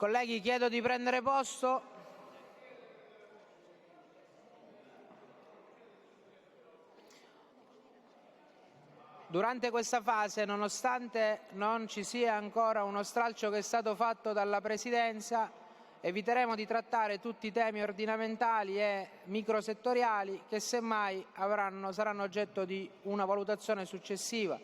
Colleghi, chiedo di prendere posto. Durante questa fase, nonostante non ci sia ancora uno stralcio che è stato fatto dalla Presidenza, eviteremo di trattare tutti i temi ordinamentali e microsettoriali che semmai saranno oggetto di una valutazione successiva.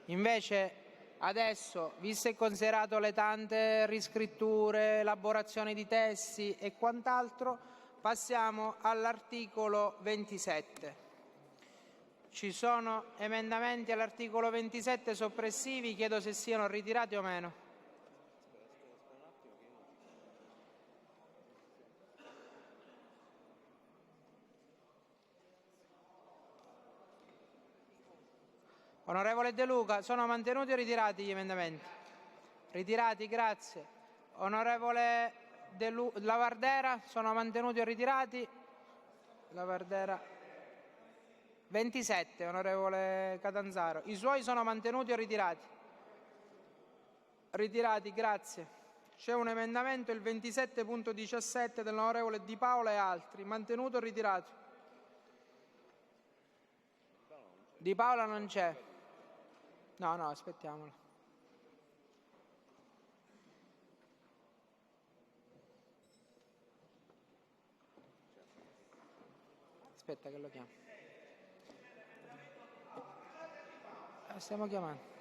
Invece adesso, visto e considerato le tante riscritture, elaborazioni di testi e quant'altro, passiamo all'articolo 27. Ci sono emendamenti all'articolo 27 soppressivi, chiedo se siano ritirati o meno. Onorevole De Luca, sono mantenuti o ritirati gli emendamenti? Ritirati, grazie. Onorevole Lavardera, sono mantenuti o ritirati? Lavardera. 27, onorevole Catanzaro. I suoi sono mantenuti o ritirati? Ritirati, grazie. C'è un emendamento, il 27.17 dell'onorevole Di Paola e altri. Mantenuto o ritirato? Di Paola non c'è. No, aspettiamolo. Aspetta che lo chiamo. Stiamo chiamando.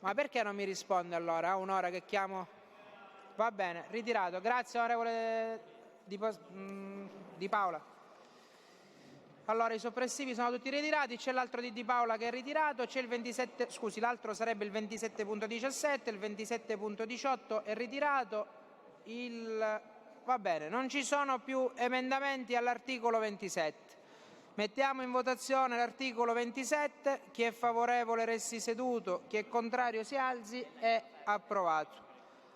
Ma perché non mi risponde allora? Ha un'ora che chiamo? Va bene, ritirato. Grazie onorevole Di Paola. Allora, i soppressivi sono tutti ritirati, c'è l'altro di Paola che è ritirato, c'è il 27, scusi, l'altro sarebbe il 27.17, il 27.18 è ritirato, va bene, non ci sono più emendamenti all'articolo 27. Mettiamo in votazione l'articolo 27, chi è favorevole resti seduto, chi è contrario si alzi, è approvato.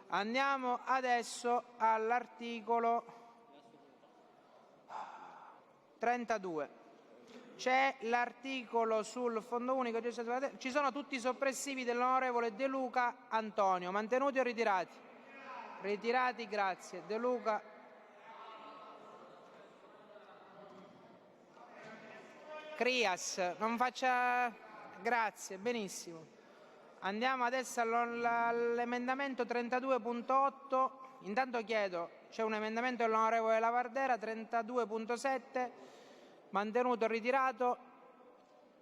Andiamo adesso all'articolo 32. C'è l'articolo sul Fondo Unico, ci sono tutti i soppressivi dell'onorevole De Luca Antonio, mantenuti o ritirati? Ritirati, grazie. De Luca. Crias, non faccia... Grazie, benissimo. Andiamo adesso all'emendamento 32.8. Intanto chiedo, c'è un emendamento dell'onorevole Lavardera, 32.7, mantenuto o ritirato?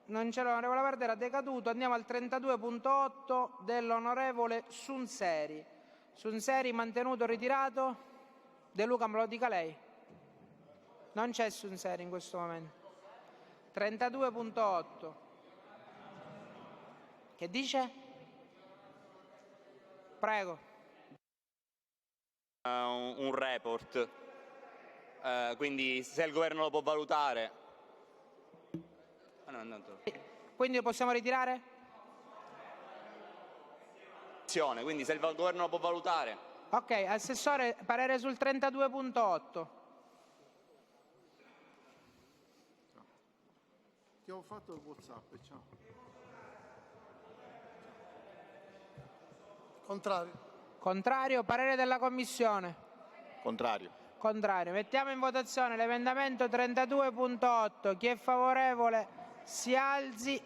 Non c'è l'onorevole Lavardera, decaduto. Andiamo al 32.8 dell'onorevole Sunseri. Sunseri, mantenuto o ritirato? De Luca, me lo dica lei. Non c'è Sunseri in questo momento. 32.8. Che dice? Prego. Un report, quindi se il governo lo può valutare. Quindi possiamo ritirare? Quindi se il governo lo può valutare. Ok, assessore, parere sul 32.8. Ti ho fatto il WhatsApp, ciao. Contrario. Contrario, parere della Commissione. Contrario. Contrario. Mettiamo in votazione l'emendamento 32.8. Chi è favorevole si alzi.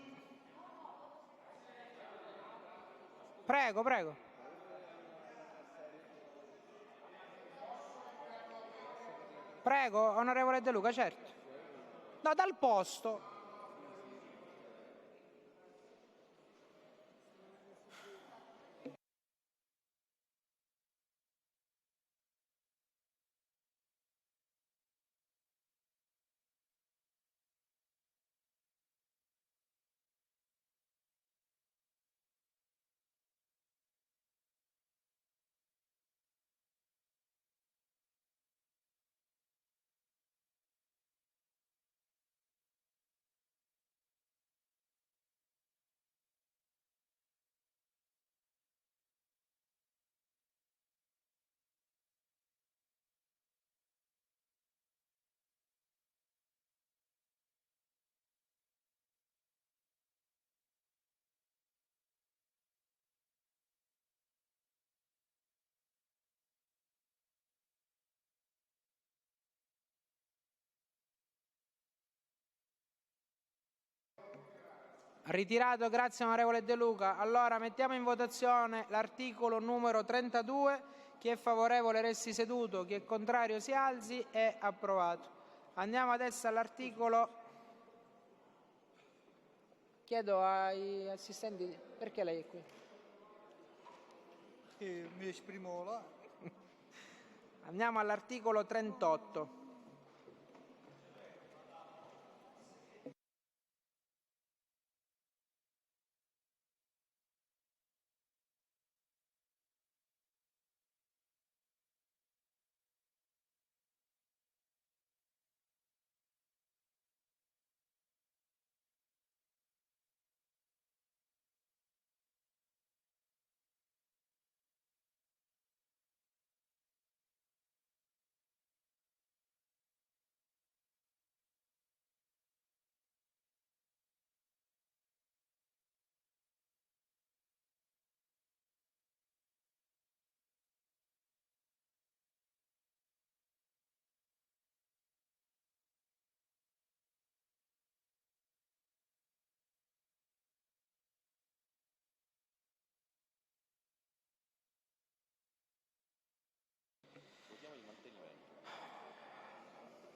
Prego, prego. Prego, onorevole De Luca, certo. No, dal posto. Ritirato, grazie onorevole De Luca. Allora mettiamo in votazione l'articolo numero 32. Chi è favorevole resti seduto, chi è contrario si alzi. È approvato. Andiamo adesso all'articolo. Chiedo ai assistenti perché lei è qui. Perché mi esprimo là. Andiamo all'articolo 38.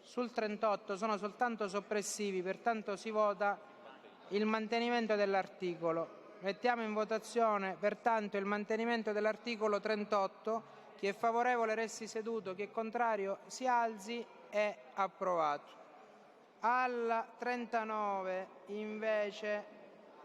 Sul 38 sono soltanto soppressivi, pertanto si vota il mantenimento dell'articolo. Mettiamo in votazione pertanto il mantenimento dell'articolo 38. Chi è favorevole resti seduto, chi è contrario si alzi. È approvato. Al 39 invece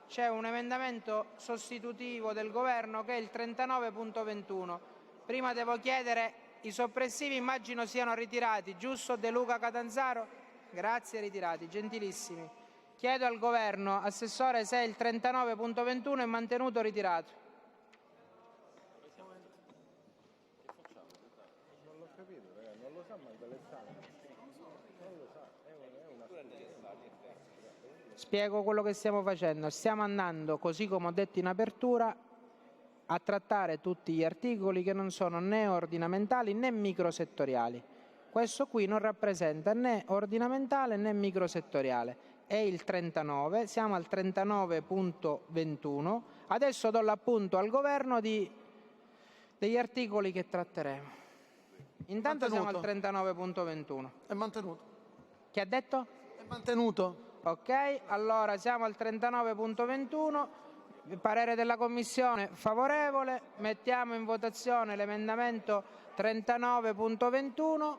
c'è un emendamento sostitutivo del Governo che è il 39.21. Prima devo chiedere, i soppressivi immagino siano ritirati, giusto De Luca Catanzaro? Grazie, ritirati, gentilissimi. Chiedo al Governo, Assessore, se il 39.21 è mantenuto o ritirato. Non l'ho capito, non lo sa manco Alessandro. Non lo sa, è una... Spiego quello che stiamo facendo. Stiamo andando, così come ho detto in apertura, a trattare tutti gli articoli che non sono né ordinamentali né microsettoriali. Questo qui non rappresenta né ordinamentale né microsettoriale. È il 39, siamo al 39.21. Adesso do l'appunto al Governo degli articoli che tratteremo. Intanto siamo al 39.21. È mantenuto. Chi ha detto? È mantenuto. Ok, allora siamo al 39.21. Il parere della Commissione favorevole. Mettiamo in votazione l'emendamento 39.21.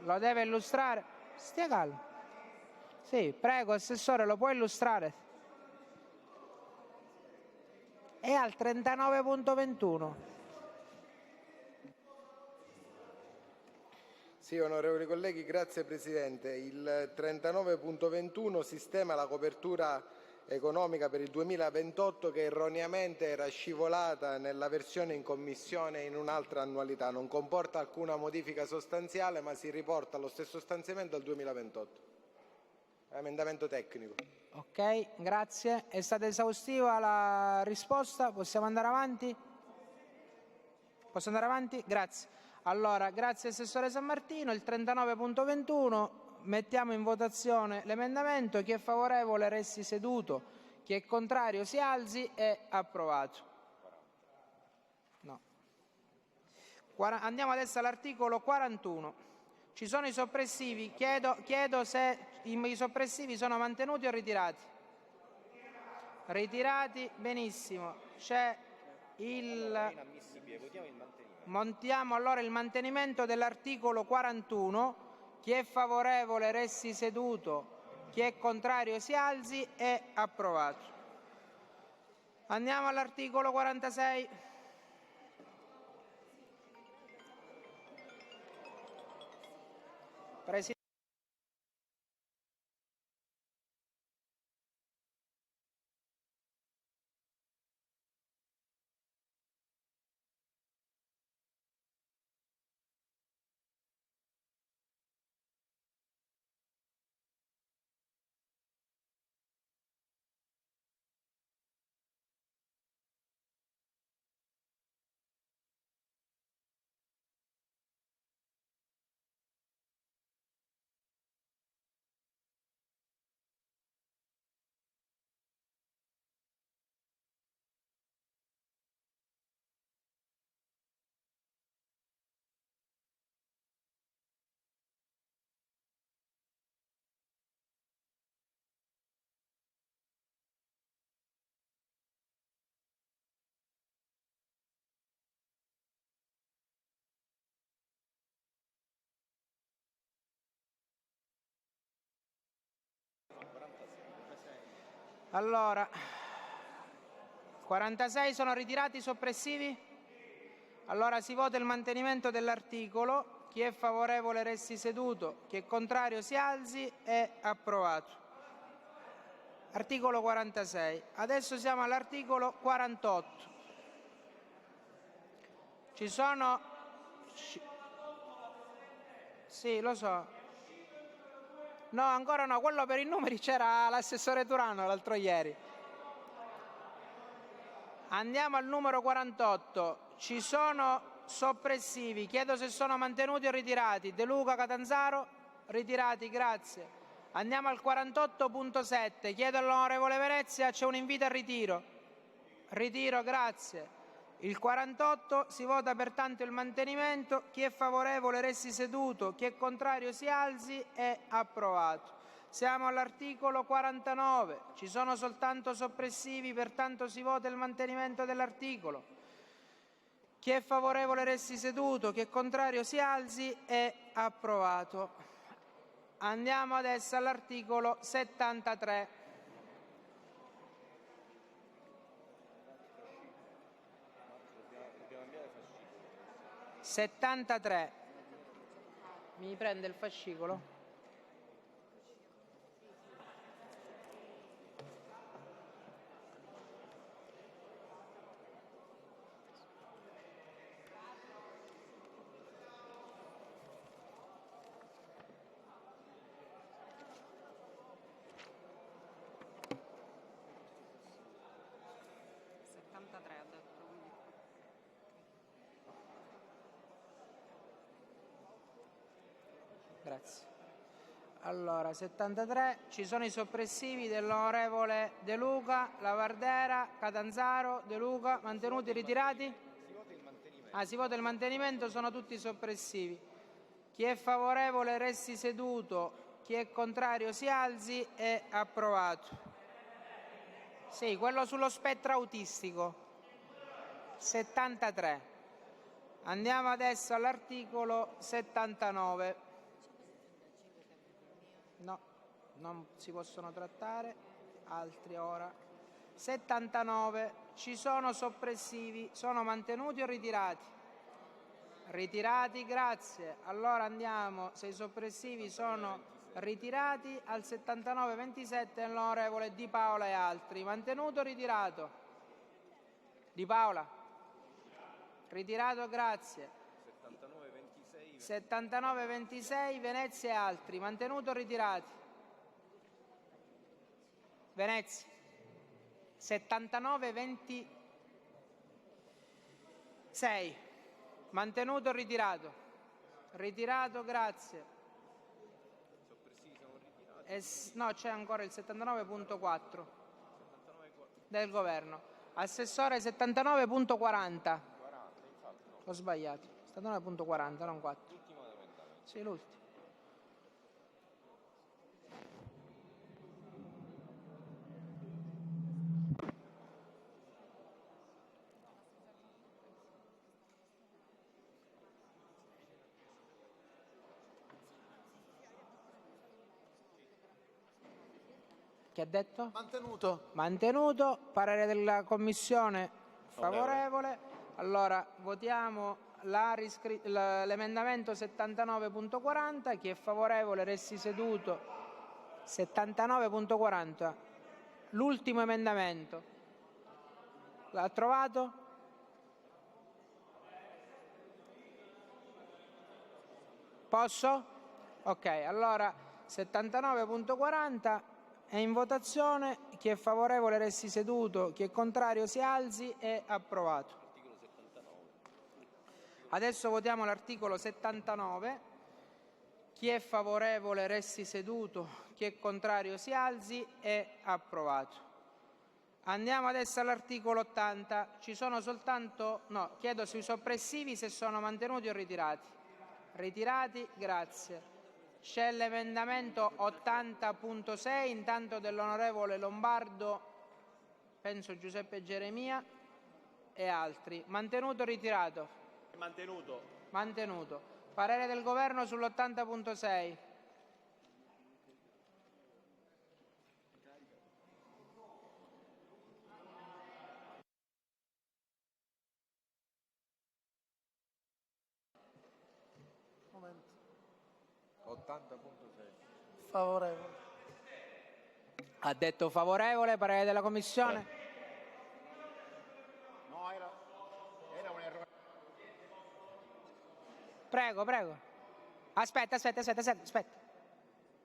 Lo deve illustrare? Stia calmo. Sì, prego, Assessore, lo può illustrare? È al 39.21. Sì, onorevoli colleghi, grazie Presidente. Il 39.21 sistema la copertura economica per il 2028 che erroneamente era scivolata nella versione in Commissione in un'altra annualità. Non comporta alcuna modifica sostanziale, ma si riporta allo stesso stanziamento al 2028. È un emendamento tecnico. Ok, grazie. È stata esaustiva la risposta? Possiamo andare avanti? Posso andare avanti? Grazie. Allora, grazie Assessore San Martino. Il 39.21, mettiamo in votazione l'emendamento. Chi è favorevole resti seduto, chi è contrario si alzi. È approvato. No. Andiamo adesso all'articolo 41. Ci sono i soppressivi. Chiedo se i soppressivi sono mantenuti o ritirati. Ritirati, benissimo. C'è montiamo allora il mantenimento dell'articolo 41. Chi è favorevole resti seduto, chi è contrario si alzi. È approvato. Andiamo all'articolo 46. Presidente. Allora, 46 sono ritirati i soppressivi? Allora si vota il mantenimento dell'articolo. Chi è favorevole resti seduto, chi è contrario si alzi. È approvato. Articolo 46. Adesso siamo all'articolo 48. Ci sono... Sì, lo so. No, ancora no, quello per i numeri c'era l'assessore Turano l'altro ieri. Andiamo al numero 48. Ci sono soppressivi. Chiedo se sono mantenuti o ritirati. De Luca, Catanzaro? Ritirati, grazie. Andiamo al 48.7. Chiedo all'onorevole Venezia, c'è un invito al ritiro. Ritiro, grazie. Il 48 si vota pertanto il mantenimento. Chi è favorevole resti seduto, chi è contrario si alzi. È approvato. Siamo all'articolo 49. Ci sono soltanto soppressivi, pertanto si vota il mantenimento dell'articolo. Chi è favorevole resti seduto, chi è contrario si alzi. È approvato. Andiamo adesso all'articolo 73. 73. Mi prende il fascicolo? Grazie. Allora, 73, ci sono i soppressivi dell'onorevole De Luca, Lavardera, Catanzaro, De Luca, mantenuti, ritirati? Si vota il mantenimento, sono tutti soppressivi. Chi è favorevole resti seduto, chi è contrario si alzi. È approvato. Sì, quello sullo spettro autistico. 73. Andiamo adesso all'articolo 79. No, non si possono trattare. Altri ora. 79. Ci sono soppressivi. Sono mantenuti o ritirati? Ritirati, grazie. Allora andiamo, se i soppressivi sono ritirati, al 79-27 l'onorevole Di Paola e altri. Mantenuto o ritirato? Di Paola? Ritirato, grazie. 79-26 Venezia e altri. Mantenuto o ritirati? Venezia. 79-26. Mantenuto o ritirato? Ritirato, grazie. No, c'è ancora il 79.4 del governo. Assessore 79.40. Ho sbagliato. 79.40, non 4. Sì, l'ultimo. Che ha detto? Mantenuto. Mantenuto. Parere della Commissione favorevole. Allora votiamo l'emendamento 79.40. Chi è favorevole resti seduto. 79.40. L'ultimo emendamento. L'ha trovato? Posso? Ok, allora 79.40 è in votazione. Chi è favorevole resti seduto, chi è contrario si alzi. È approvato. Adesso votiamo l'articolo 79. Chi è favorevole resti seduto, chi è contrario si alzi. È approvato. Andiamo adesso all'articolo 80. Ci sono soltanto... No, chiedo sui soppressivi se sono mantenuti o ritirati. Ritirati, grazie. C'è l'emendamento 80.6, intanto dell'onorevole Lombardo, penso Giuseppe Geremia e altri. Mantenuto o ritirato? Mantenuto. Mantenuto. Parere del governo sull'80.6. Momento. 80.6. Favorevole. Ha detto favorevole. Parere della Commissione? No, era un errore. Prego, prego. Aspetta.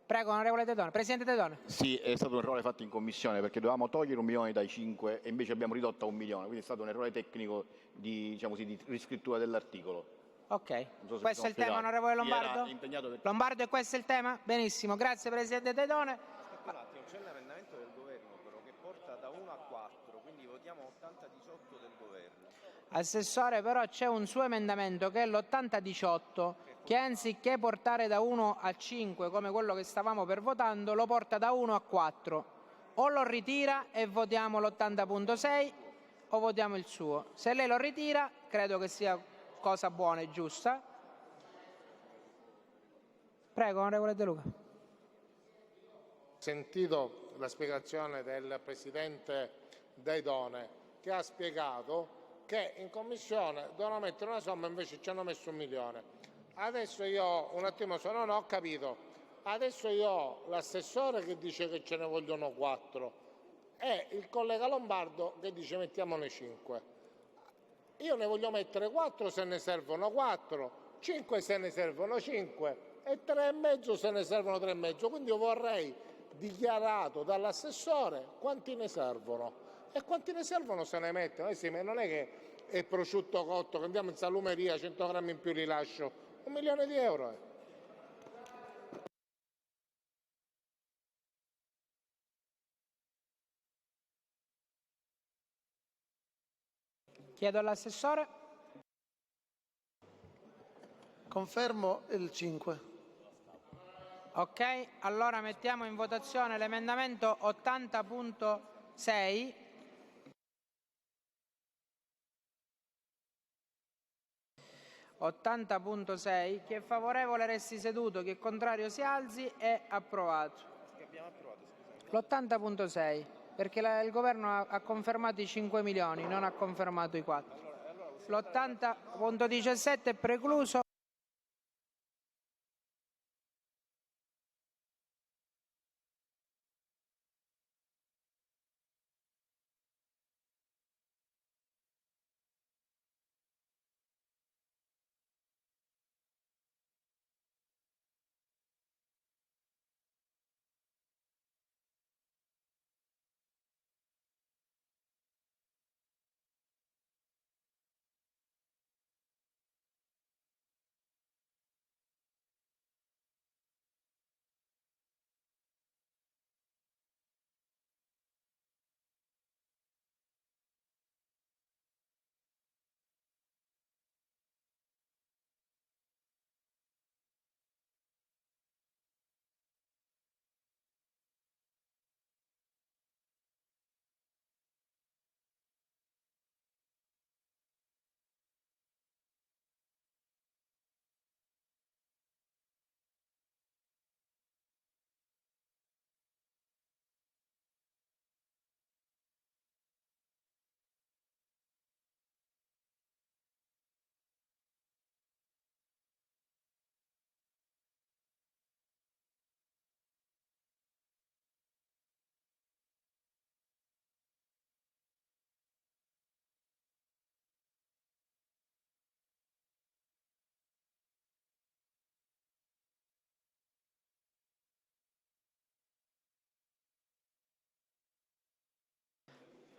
Prego, onorevole De Donno. Presidente De Donno. Sì, è stato un errore fatto in commissione perché dovevamo togliere 1 milione dai 5 e invece abbiamo ridotto a 1 milione, quindi è stato un errore tecnico di, diciamo così, di riscrittura dell'articolo. Ok, Non so se questo è mi il sono tema, spiegato. onorevole Chi era Lombardo? impegnato per... Lombardo, e questo è il tema? Benissimo, grazie Presidente Dedone. Aspetta un attimo, c'è l'emendamento del governo però che porta da 1 a 4, quindi votiamo 80-18 del governo. Assessore, però c'è un suo emendamento che è l'8018, che anziché portare da 1 a 5 come quello che stavamo per votando, lo porta da 1 a 4. O lo ritira e votiamo l'80.6 o votiamo il suo. Se lei lo ritira, credo che sia cosa buona e giusta. Prego, onorevole De Luca. Sentito la spiegazione del Presidente Daidone, che ha spiegato che in Commissione dovevano mettere una somma, invece ci hanno messo 1 milione. Adesso io un attimo, se non ho capito, adesso io ho l'assessore che dice che ce ne vogliono 4 e il collega Lombardo che dice mettiamone 5. Io ne voglio mettere 4 se ne servono 4, 5 se ne servono 5 e 3,5 se ne servono 3,5. Quindi io vorrei dichiarato dall'assessore quanti ne servono e quanti ne servono se ne mettono. Sì, ma non è che è prosciutto cotto, che andiamo in salumeria, 100 grammi in più li lascio, 1 milione di euro. Chiedo all'assessore. Confermo il 5. Ok, allora mettiamo in votazione l'emendamento 80.6. Chi è favorevole resti seduto, chi è contrario si alzi. È approvato. L'80.6, perché il governo ha confermato i 5 milioni, non ha confermato i 4. L'80.17 è precluso.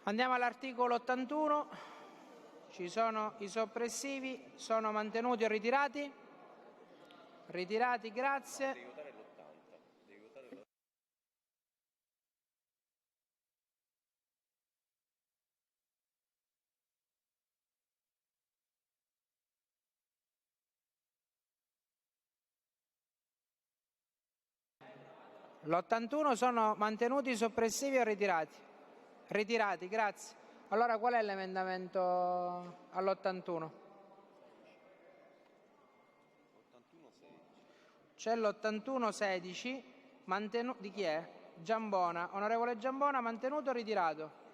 Andiamo all'articolo 81. Ci sono i soppressivi, sono mantenuti o ritirati? Ritirati, grazie. L'81 sono mantenuti, soppressivi o ritirati? Ritirati, grazie. Allora qual è l'emendamento all'81? C'è l'81-16, di chi è? Giambona. Onorevole Giambona, mantenuto o ritirato?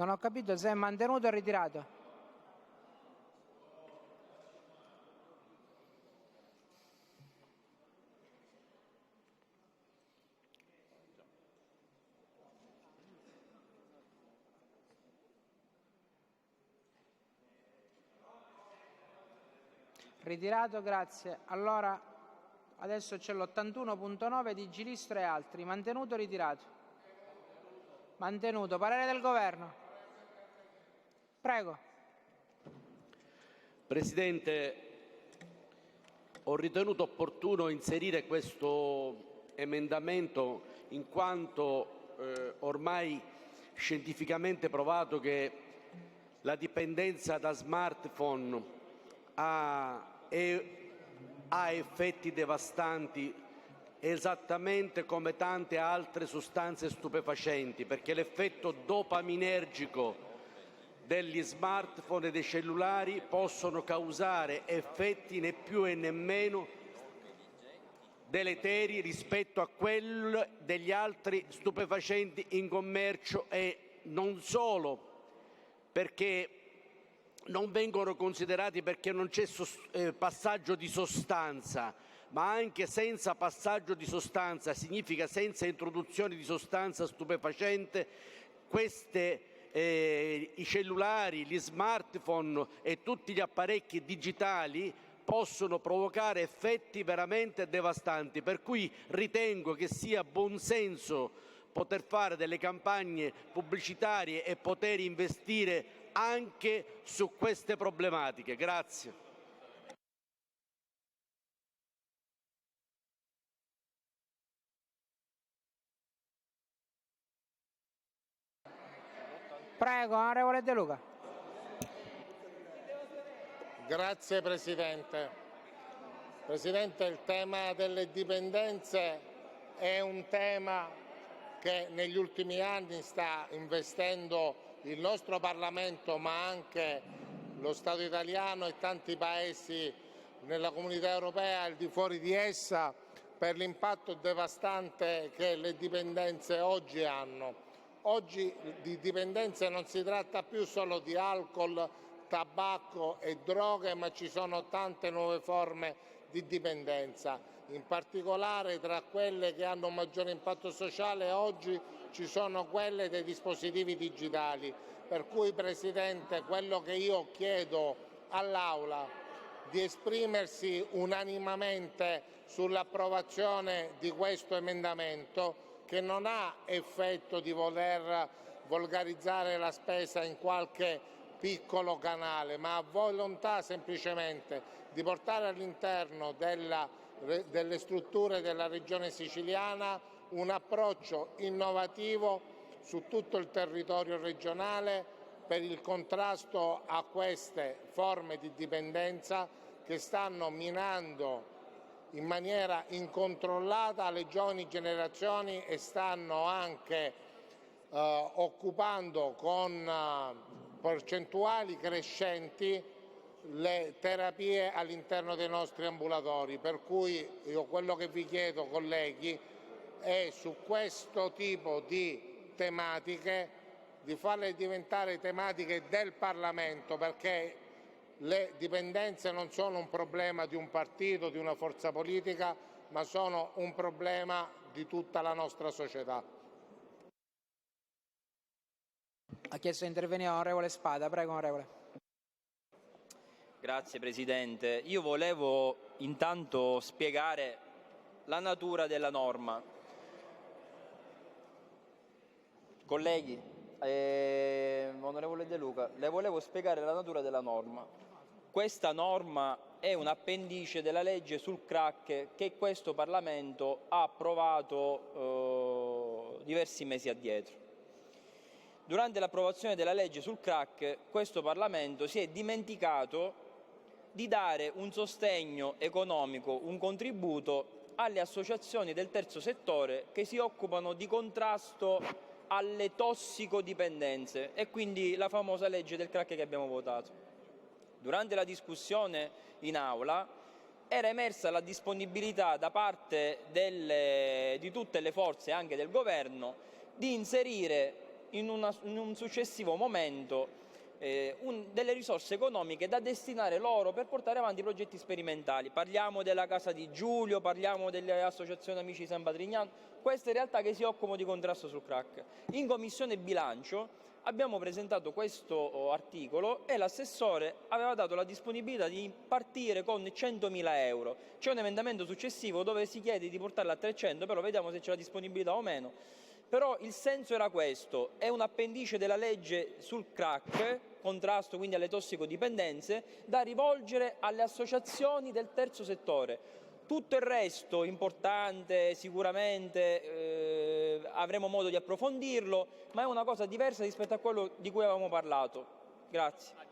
Non ho capito se è mantenuto o ritirato. Ritirato, grazie. Allora adesso c'è l'81.9 di Gilistro e altri. Mantenuto o ritirato? Mantenuto. Parere del Governo. Prego. Presidente, ho ritenuto opportuno inserire questo emendamento in quanto ormai scientificamente provato che la dipendenza da smartphone ha effetti devastanti esattamente come tante altre sostanze stupefacenti, perché l'effetto dopaminergico degli smartphone e dei cellulari possono causare effetti né più e nemmeno deleteri rispetto a quelli degli altri stupefacenti in commercio, e non solo perché non vengono considerati perché non c'è passaggio di sostanza, ma anche senza passaggio di sostanza, significa senza introduzione di sostanza stupefacente, i cellulari, gli smartphone e tutti gli apparecchi digitali possono provocare effetti veramente devastanti, per cui ritengo che sia buonsenso poter fare delle campagne pubblicitarie e poter investire anche su queste problematiche. Grazie. Prego, onorevole De Luca. Grazie Presidente. Presidente, il tema delle dipendenze è un tema che negli ultimi anni sta investendo il nostro Parlamento, ma anche lo Stato italiano e tanti paesi nella Comunità Europea e al di fuori di essa, per l'impatto devastante che le dipendenze oggi hanno. Oggi di dipendenze non si tratta più solo di alcol, tabacco e droghe, ma ci sono tante nuove forme di dipendenza. In particolare tra quelle che hanno un maggiore impatto sociale oggi ci sono quelle dei dispositivi digitali. Per cui, Presidente, quello che io chiedo all'Aula di esprimersi unanimemente sull'approvazione di questo emendamento, che non ha effetto di voler volgarizzare la spesa in qualche piccolo canale, ma ha volontà semplicemente di portare all'interno delle strutture della Regione siciliana un approccio innovativo su tutto il territorio regionale per il contrasto a queste forme di dipendenza che stanno minando in maniera incontrollata le giovani generazioni e stanno anche occupando con percentuali crescenti le terapie all'interno dei nostri ambulatori. Per cui io quello che vi chiedo, colleghi, è su questo tipo di tematiche di farle diventare tematiche del Parlamento, perché le dipendenze non sono un problema di un partito, di una forza politica, ma sono un problema di tutta la nostra società. Ha chiesto di intervenire l'onorevole Spada. Prego, onorevole. Grazie Presidente. Io volevo intanto spiegare la natura della norma. Colleghi, onorevole De Luca, le volevo spiegare la natura della norma. Questa norma è un appendice della legge sul crack che questo Parlamento ha approvato diversi mesi addietro. Durante l'approvazione della legge sul crack, questo Parlamento si è dimenticato di dare un sostegno economico, un contributo alle associazioni del terzo settore che si occupano di contrasto alle tossicodipendenze, e quindi la famosa legge del crack che abbiamo votato. Durante la discussione in aula era emersa la disponibilità da parte di tutte le forze, anche del Governo, di inserire in un successivo momento delle risorse economiche da destinare loro per portare avanti progetti sperimentali. Parliamo della Casa di Giulio, parliamo delle associazioni Amici San Patrignano, queste realtà che si occupano di contrasto sul crack. In Commissione Bilancio abbiamo presentato questo articolo e l'assessore aveva dato la disponibilità di partire con 100.000 euro. C'è un emendamento successivo dove si chiede di portarla a 300, però vediamo se c'è la disponibilità o meno. Però il senso era questo: è un appendice della legge sul crack, contrasto quindi alle tossicodipendenze, da rivolgere alle associazioni del terzo settore. Tutto il resto, importante, sicuramente avremo modo di approfondirlo, ma è una cosa diversa rispetto a quello di cui avevamo parlato. Grazie.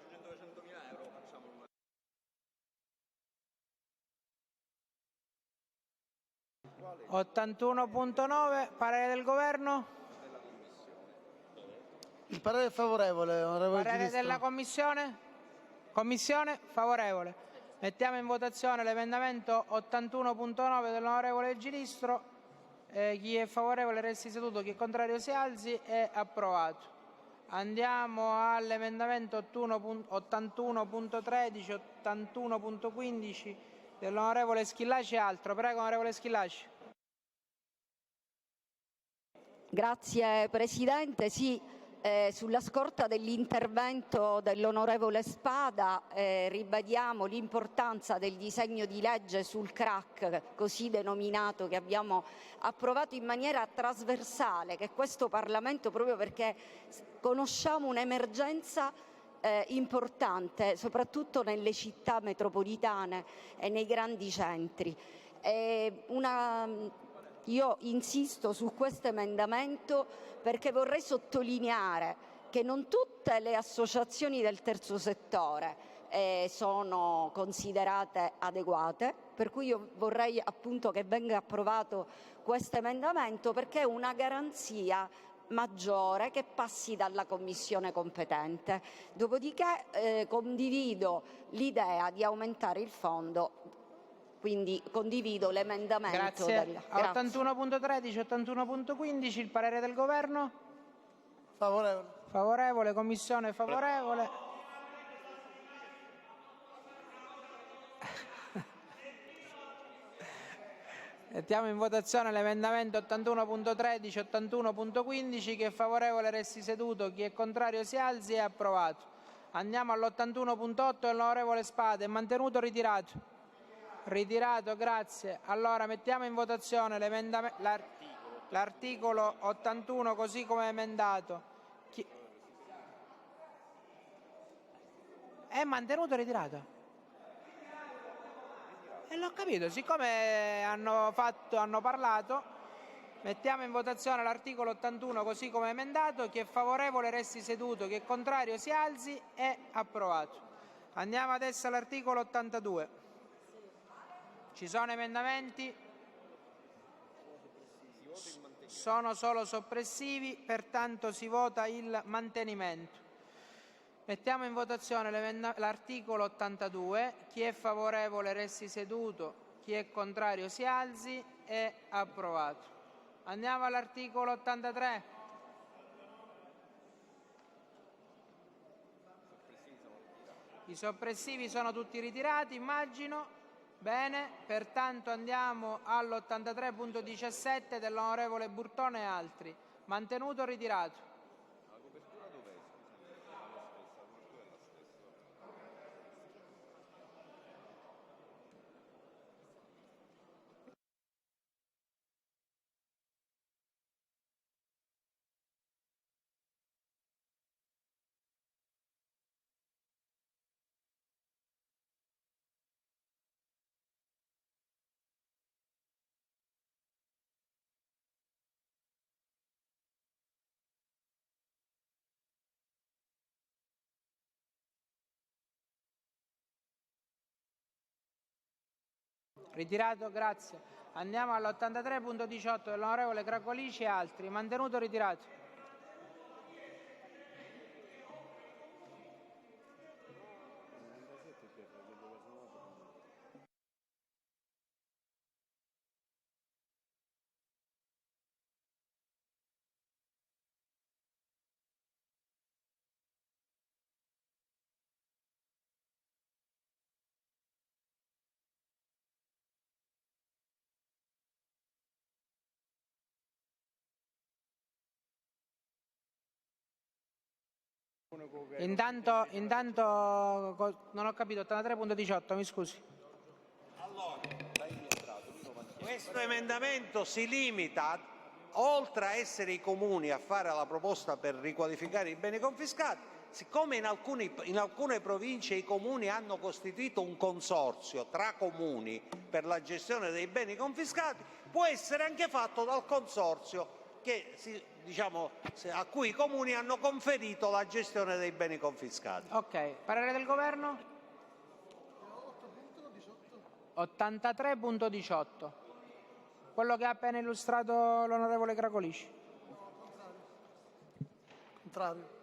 81.9, parere del Governo? Il parere è favorevole, onorevole Parere Giudisto. della Commissione? Commissione favorevole. Mettiamo in votazione l'emendamento 81.9 dell'onorevole Giristro. Chi è favorevole resti seduto, chi è contrario si alzi. È approvato. Andiamo all'emendamento 81.13, 81.15 dell'onorevole Schillaci e altro. Prego, onorevole Schillaci. Grazie Presidente. Sì, sulla scorta dell'intervento dell'onorevole Spada ribadiamo l'importanza del disegno di legge sul crack, così denominato, che abbiamo approvato in maniera trasversale, che questo Parlamento, proprio perché conosciamo un'emergenza importante, soprattutto nelle città metropolitane e nei grandi centri. Io insisto su questo emendamento perché vorrei sottolineare che non tutte le associazioni del terzo settore sono considerate adeguate, per cui io vorrei appunto che venga approvato questo emendamento, perché è una garanzia maggiore che passi dalla Commissione competente. Dopodiché condivido l'idea di aumentare il fondo. Quindi condivido l'emendamento. Grazie. 81.13, 81.15, il parere del Governo? Favorevole. Favorevole, Commissione favorevole. Mettiamo in votazione l'emendamento 81.13, 81.15, chi è favorevole resti seduto, chi è contrario si alzi. È approvato. Andiamo all'81.8 dell'onorevole Spada. È mantenuto o ritirato? Ritirato, grazie. Allora mettiamo in votazione l'articolo 81 così come emendato. È mantenuto o ritirato? L'ho capito, siccome hanno parlato, mettiamo in votazione l'articolo 81 così come emendato. Chi è favorevole resti seduto, chi è contrario si alzi. È approvato. Andiamo adesso all'articolo 82. Ci sono emendamenti? Sono solo soppressivi, pertanto si vota il mantenimento. Mettiamo in votazione l'articolo 82. Chi è favorevole resti seduto, chi è contrario si alzi. È approvato. Andiamo all'articolo 83. I soppressivi sono tutti ritirati, immagino. Bene, pertanto andiamo all'83.17 dell'onorevole Burtone e altri. Mantenuto o ritirato? Ritirato, grazie. Andiamo all'83.18 dell'onorevole Cracolici e altri. Mantenuto o ritirato? Intanto non ho capito, 83.18, mi scusi. Questo emendamento si limita, oltre a essere i comuni a fare la proposta per riqualificare i beni confiscati, siccome in alcune province i comuni hanno costituito un consorzio tra comuni per la gestione dei beni confiscati, può essere anche fatto dal consorzio a cui i comuni hanno conferito la gestione dei beni confiscati. Ok, parere del governo? 83.18. Quello che ha appena illustrato l'onorevole Cracolici. Contrario.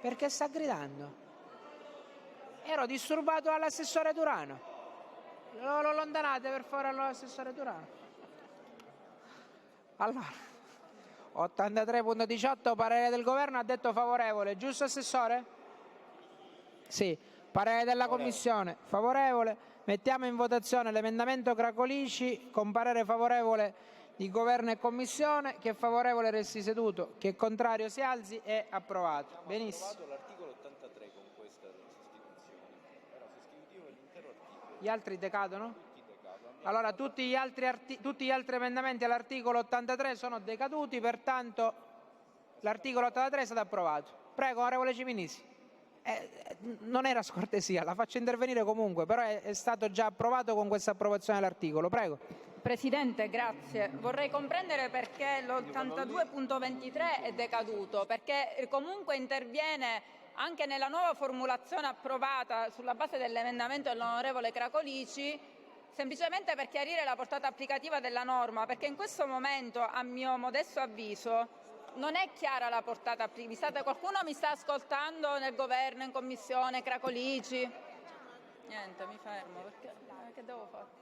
Perché sta gridando? Ero disturbato dall'assessore Turano. Lo allontanate per favore all'assessore Turano. Allora, 83.18, parere del governo, ha detto favorevole, giusto assessore? Sì. Parere della Commissione, favorevole. Mettiamo in votazione l'emendamento Cracolici con parere favorevole di Governo e Commissione. Chi è favorevole resti seduto, chi è contrario si alzi. È approvato. Benissimo. L'articolo 83 con questa sostituzione era sostitutivo dell'intero articolo. Gli altri decadono? Tutti decadono. Allora tutti gli altri emendamenti all'articolo 83 sono decaduti, pertanto l'articolo 83 è stato approvato. Prego, onorevole Ciminisi. Non era scortesia, la faccio intervenire comunque, però è stato già approvato con questa approvazione dell'articolo. Prego. Presidente, grazie. Vorrei comprendere perché l'82.23 è decaduto, perché comunque interviene anche nella nuova formulazione approvata sulla base dell'emendamento dell'onorevole Cracolici, semplicemente per chiarire la portata applicativa della norma, perché in questo momento, a mio modesto avviso, non è chiara la portata applicativa. Qualcuno mi sta ascoltando nel governo, in commissione, Cracolici? Niente, mi fermo, perché che devo fare?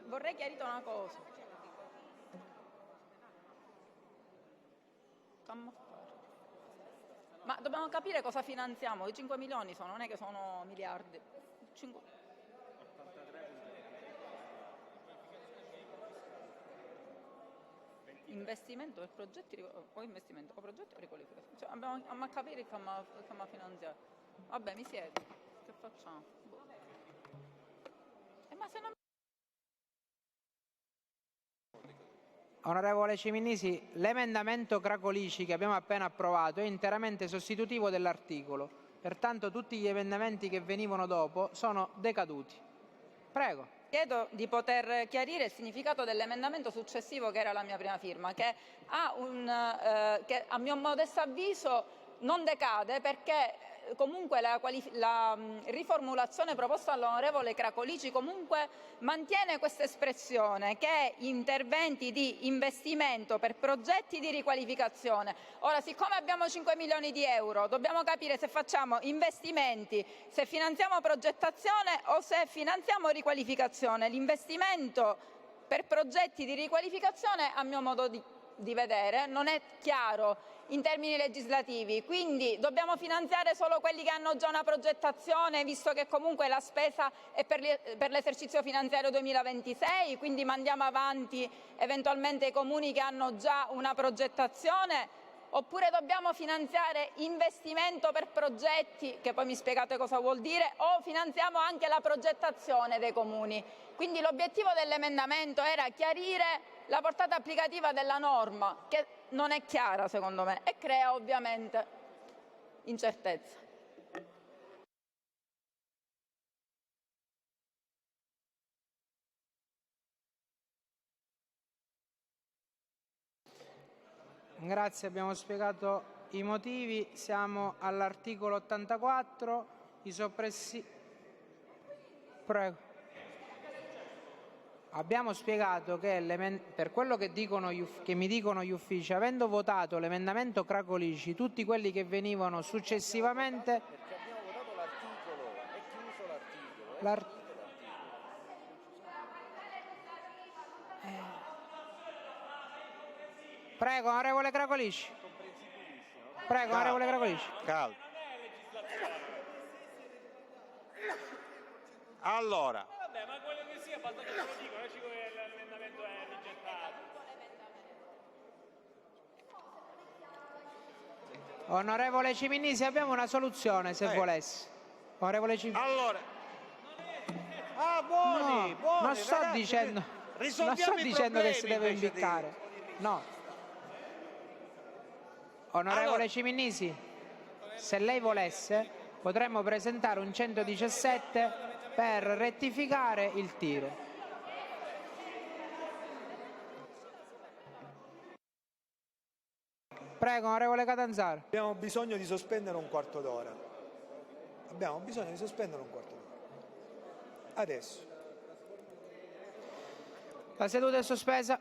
Vorrei chiarire una cosa. Ma dobbiamo capire cosa finanziamo. I 5 milioni sono, non è che sono miliardi. 5... Investimento per progetti o investimento o progetti o riqualificazione. Cioè, dobbiamo capire come finanziare. Vabbè, mi siedo. Che facciamo? Ma se non... Onorevole Ciminisi, l'emendamento Cracolici che abbiamo appena approvato è interamente sostitutivo dell'articolo, pertanto tutti gli emendamenti che venivano dopo sono decaduti. Prego. Chiedo di poter chiarire il significato dell'emendamento successivo, che era la mia prima firma, che a mio modesto avviso non decade perché comunque la riformulazione proposta dall'onorevole Cracolici comunque mantiene questa espressione, che è interventi di investimento per progetti di riqualificazione. Ora, siccome abbiamo 5 milioni di euro, dobbiamo capire se facciamo investimenti, se finanziamo progettazione o se finanziamo riqualificazione. L'investimento per progetti di riqualificazione, a mio modo di vedere, non è chiaro in termini legislativi, quindi dobbiamo finanziare solo quelli che hanno già una progettazione, visto che comunque la spesa è per l'esercizio finanziario 2026, quindi mandiamo avanti eventualmente i comuni che hanno già una progettazione, oppure dobbiamo finanziare investimento per progetti, che poi mi spiegate cosa vuol dire, o finanziamo anche la progettazione dei comuni. Quindi l'obiettivo dell'emendamento era chiarire la portata applicativa della norma, che non è chiara secondo me e crea ovviamente incertezza. Grazie, abbiamo spiegato i motivi. Siamo all'articolo 84, i soppressi. Prego. Abbiamo spiegato che per quello che mi dicono gli uffici, avendo votato l'emendamento Cracolici, tutti quelli che venivano successivamente. Perché abbiamo votato l'articolo, è chiuso l'articolo. Prego, onorevole Cracolici. Prego, onorevole Cracolici. Calma. Allora. Vabbè, ma quello che sia, basta che lo dicono, ci che l'emendamento è rigettato. Onorevole Ciminisi, abbiamo una soluzione se volesse. Onorevole Ciminisi. Allora. Buoni, buoni, non sto ragazzi, dicendo che si deve impiccare. No. Onorevole Ciminisi, se lei volesse, potremmo presentare un 117 per rettificare il tiro. Prego, onorevole Catanzaro. Abbiamo bisogno di sospendere un quarto d'ora. Abbiamo bisogno di sospendere un quarto d'ora. Adesso. La seduta è sospesa.